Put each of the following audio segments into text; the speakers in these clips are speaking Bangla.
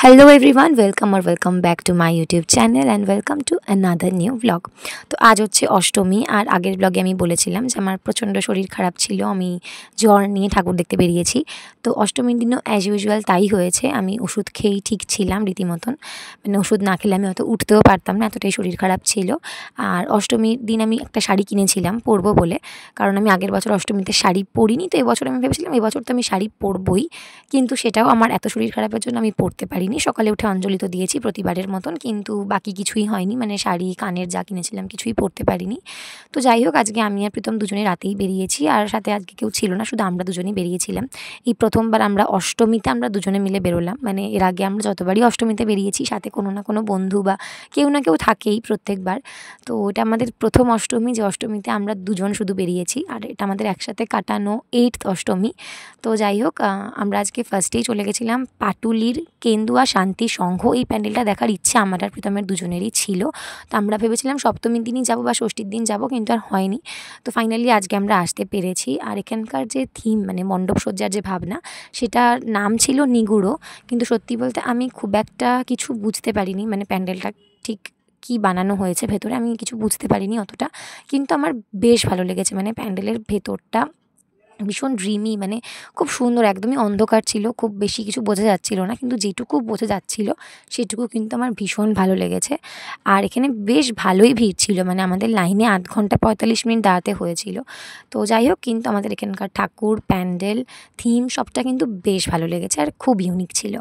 Hello everyone welcome or welcome back to my YouTube channel and welcome to another new vlog. তো আজ হচ্ছে অষ্টমী আর আগের ব্লগে আমি বলেছিলাম যে আমার প্রচণ্ড শরীর খারাপ ছিল, আমি জ্বর নিয়ে ঠাকুর দেখতে বেরিয়েছি। তো অষ্টমীর দিনও অ্যাজ ইউজুয়াল তাই হয়েছে, আমি ওষুধ খেয়েই ঠিক ছিলাম রীতিমতন, মানে ওষুধ না খেলে আমি হয়তো উঠতেও পারতাম না, এতটাই শরীর খারাপ ছিল। আর অষ্টমীর দিন আমি একটা শাড়ি কিনেছিলাম পরবো বলে, কারণ আমি আগের বছর অষ্টমীতে শাড়ি পরিনি, তো এবছর আমি ভেবেছিলাম এবছর তো আমি শাড়ি পরবই, কিন্তু সেটাও আমার এত শরীর খারাপের জন্য আমি পরতে পারিনি। সকালে উঠে অঞ্জলি তো দিয়েছি প্রতিবারের মতন, কিন্তু বাকি কিছুই হয়নি, মানে শাড়ি কানের যা কিনেছিলাম কিছুই পরতে পারিনি। তো যাই হোক, আজকে আমি আর প্রীতম দুজনে রাতেই বেরিয়েছি, আর সাথে আজকে কেউ ছিল না, শুধু আমরা দুজনেই বেরিয়েছিলাম। এই প্রথমবার আমরা অষ্টমীতে আমরা দুজনে মিলে বেরোলাম, মানে এর আগে আমরা যতবারই অষ্টমীতে বেরিয়েছি সাথে কোনো না কোনো বন্ধু বা কেউ না কেউ থাকেই প্রত্যেকবার। তো এটা আমাদের প্রথম অষ্টমী যে অষ্টমীতে আমরা দুজন শুধু বেরিয়েছি, আর এটা আমাদের একসাথে কাটানো 8th অষ্টমী। তো যাই হোক, আমরা আজকে ফার্স্টেই চলে গেছিলাম পাটুলির কেন্দুয়া শান্তি সংঘ। এই প্যান্ডেলটা দেখার ইচ্ছে আমার আর প্রীতমের দুজনেরই ছিল। তো আমরা ভেবেছিলাম সপ্তমীর দিনই যাবো বা ষষ্ঠীর দিন যাব, কিন্তু আর হয়নি। তো ফাইনালি আজকে আমরা আসতে পেরেছি। আর এখানকার যে থিম, মানে মণ্ডপ সজ্জার যে ভাবনা, সেটার নাম ছিল নিগুড়ো, কিন্তু সত্যি বলতে আমি খুব একটা কিছু বুঝতে পারিনি, মানে প্যান্ডেলটা ঠিক কি বানানো হয়েছে ভেতরে আমি কিছু বুঝতে পারিনি অতটা, কিন্তু আমার বেশ ভালো লেগেছে। মানে প্যান্ডেলের ভেতরটা ভীষণ ড্রিমি, মানে খুব সুন্দর, একদমই অন্ধকার ছিল, খুব বেশি কিছু বোঝা যাচ্ছিল না, কিন্তু যেটুকু বোঝা যাচ্ছিল সেটুকু কিন্তু আমার ভীষণ ভালো লেগেছে। আর এখানে বেশ ভালোই ভিড় ছিল, মানে আমাদের লাইনে 8 ঘন্টা 45 মিনিট দাঁড়াতে হয়েছিল। তো যাই হোক, কিন্তু আমাদের এখানকার ঠাকুর, প্যান্ডেল, থিম সবটা কিন্তু বেশ ভালো লেগেছে আর খুব ইউনিক ছিল।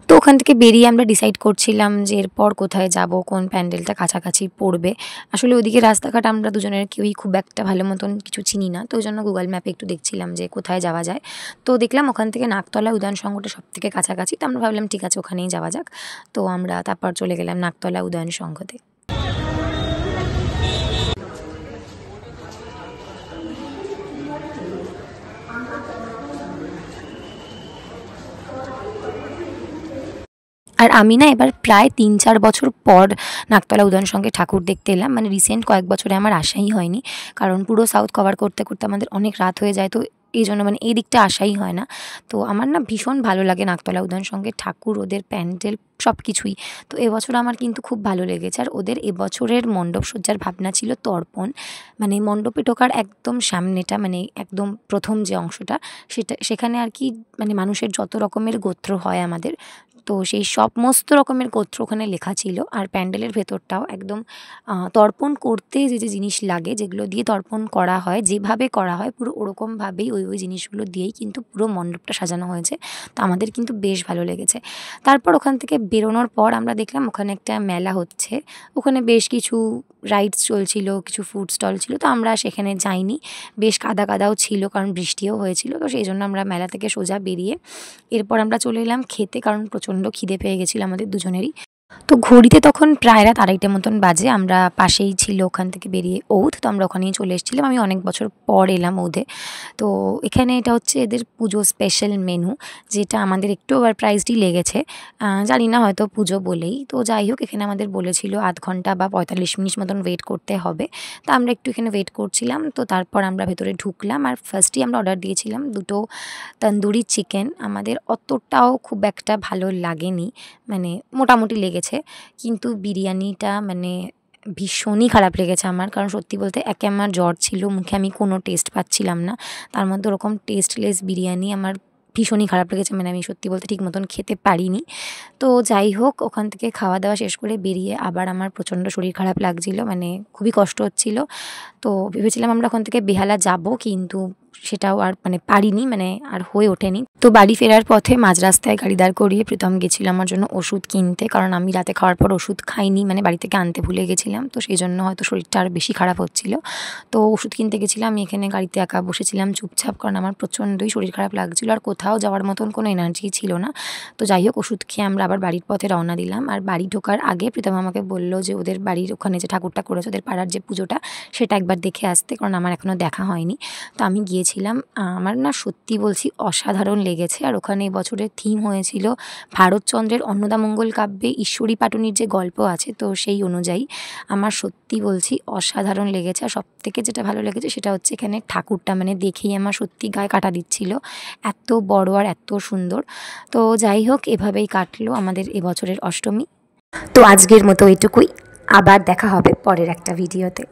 তো ওখান থেকে বেরিয়ে আমরা ডিসাইড করছিলাম যে এরপর কোথায় যাব, কোন প্যান্ডেলটা কাছাকাছি পড়বে। আসলে ওদিকে রাস্তাঘাট আমরা দুজনের কেউই খুব একটা ভালো মতন কিছু চিনি না, তো ওই জন্য গুগল ম্যাপে একটু দেখছিলাম যে কোথায় যাওয়া যায়। তো দেখলাম ওখান থেকে নাকতলা উদয়ন সংঘটা সবথেকে কাছাকাছি, তো আমরা ভাবলাম ঠিক আছে ওখানেই যাওয়া যাক। তো আমরা তারপর চলে গেলাম নাকতলা উদয়ন সংঘতে। আর আমি না এবার প্রায় 3-4 বছর পর নাকতলা উদয়ন সংঘে ঠাকুর দেখতে এলাম, মানে রিসেন্ট কয়েক বছরে আমার আসাই হয়নি, কারণ পুরো সাউথ কভার করতে করতে আমাদের অনেক রাত হয়ে যায়, তো এই জন্য মানে এই দিকটা আসাই হয় না। তো আমার না ভীষণ ভালো লাগে নাকতলা উদয়ন সংঘের ঠাকুর, ওদের প্যান্ডেল সব কিছুই। তো এবছর আমার কিন্তু খুব ভালো লেগেছে। আর ওদের এবছরের মণ্ডপ সজ্জার ভাবনা ছিল তর্পণ, মানে মণ্ডপে ঢোকার একদম সামনেটা, মানে একদম প্রথম যে অংশটা, সেখানে আর কি, মানে মানুষের যত রকমের গোত্র হয় আমাদের, তো সেই সমস্ত রকমের গোত্র ওখানে লেখা ছিল। আর প্যান্ডেলের ভেতরটাও একদম তর্পণ করতে যে যে জিনিস লাগে, যেগুলো দিয়ে তর্পণ করা হয়, যেভাবে করা হয় পুরো ওরকমভাবেই ওই জিনিসগুলো দিয়েই কিন্তু পুরো মণ্ডপটা সাজানো হয়েছে। তো আমাদের কিন্তু বেশ ভালো লেগেছে। তারপর ওখান থেকে বেরোনোর পর আমরা দেখলাম ওখানে একটা মেলা হচ্ছে, ওখানে বেশ কিছু রাইডস চলছিল, কিছু ফুড স্টল ছিল, তো আমরা সেখানে যাইনি, বেশ কাদা কাদাও ছিল কারণ বৃষ্টিও হয়েছিল, তো সেই জন্য আমরা মেলা থেকে সোজা বেরিয়ে এরপর আমরা চলে এলাম খেতে, কারণ প্রচণ্ড খিদে পেয়ে গেছিলো আমাদের দুজনেরই। তো ঘড়িতে তখন প্রায় রাত 2:30 মতন বাজে, আমরা পাশেই ছিল ওখান থেকে বেরিয়ে ঔধ, তো আমরা ওখানেই চলে এসেছিলাম, আমি অনেক বছর পর এলাম ঔধে। তো এখানে এটা হচ্ছে এদের পুজো স্পেশাল মেনু, যেটা আমাদের একটু ওভার প্রাইসডই লেগেছে, জানি না হয়তো পুজো বলেই। তো যাই হোক, এখানে আমাদের বলেছিল 8 ঘন্টা বা 45 মিনিট মতন ওয়েট করতে হবে, তো আমরা একটু এখানে ওয়েট করছিলাম। তো তারপর আমরা ভেতরে ঢুকলাম, আর ফার্স্টেই আমরা অর্ডার দিয়েছিলাম 2টো তন্দুরি চিকেন। আমাদের অতটাও খুব একটা ভালো লাগেনি, মানে মোটামুটি লেগেছে, কিন্তু বিরিয়ানিটা মানে ভীষণই খারাপ লেগেছে আমার, কারণ সত্যি বলতে একে আমার জ্বর ছিল, মুখে আমি কোনো টেস্ট পাচ্ছিলাম না, তার মধ্যে ওরকম টেস্টলেস বিরিয়ানি আমার ভীষণই খারাপ লেগেছে, মানে আমি সত্যি বলতে ঠিক মতন খেতে পারিনি। তো যাই হোক, ওখান থেকে খাওয়া দাওয়া শেষ করে বেরিয়ে আবার আমার প্রচণ্ড শরীর খারাপ লাগছিল, মানে খুবই কষ্ট হচ্ছিল। তো ভেবেছিলাম আমরা ওখান থেকে বেহালা যাব, কিন্তু সেটাও আর মানে পারিনি, মানে আর হয়ে ওঠেনি। তো বাড়ি ফেরার পথে মাঝ রাস্তায় গাড়ি দাঁড় করিয়ে প্রীতম গেছিল আমার জন্য ওষুধ কিনতে, কারণ আমি রাতে খাওয়ার পর ওষুধ খাইনি, মানে বাড়ি থেকে আনতে ভুলে গেছিলাম, তো সেই জন্য হয়তো শরীরটা আরও বেশি খারাপ হচ্ছিল। তো ওষুধ কিনতে গেছিলাম, আমি এখানে গাড়িতে একা বসেছিলাম চুপচাপ, কারণ আমার প্রচণ্ডই শরীর খারাপ লাগছিল আর কোথাও যাওয়ার মতন কোনো এনার্জি ছিল না। তো যাই হোক, ওষুধ খেয়ে আমরা আবার বাড়ির পথে রওনা দিলাম। আর বাড়ি ঢোকার আগে প্রীতম আমাকে বলল যে ওদের বাড়ির ওখানে যে ঠাকুরটা করেছে, ওদের পাড়ার যে পুজোটা, সেটা একবার দেখে আসতে, কারণ আমার এখনও দেখা হয়নি। তো আমি গিয়েছিলাম। আমার না সত্যি বলছি অসাধারণ লেগেছে। আর ওখানে এবছরের থিম হয়েছিল ভারতচন্দ্রের অন্নদামঙ্গল কাব্যে ঈশ্বরী পাটুনির যে গল্প আছে, তো সেই অনুযায়ী আমার সত্যি বলছি অসাধারণ লেগেছে। আর সবথেকে যেটা ভালো লেগেছে সেটা হচ্ছে এখানে ঠাকুরটা, মানে দেখেই আমার সত্যি গায়ে কাঁটা দিচ্ছিল, এত বড় আর এত সুন্দর। তো যাই হোক, এভাবেই কাটলো আমাদের এবছরের অষ্টমী। তো আজকের মতো এটুকুই, আবার দেখা হবে পরের একটা ভিডিওতে।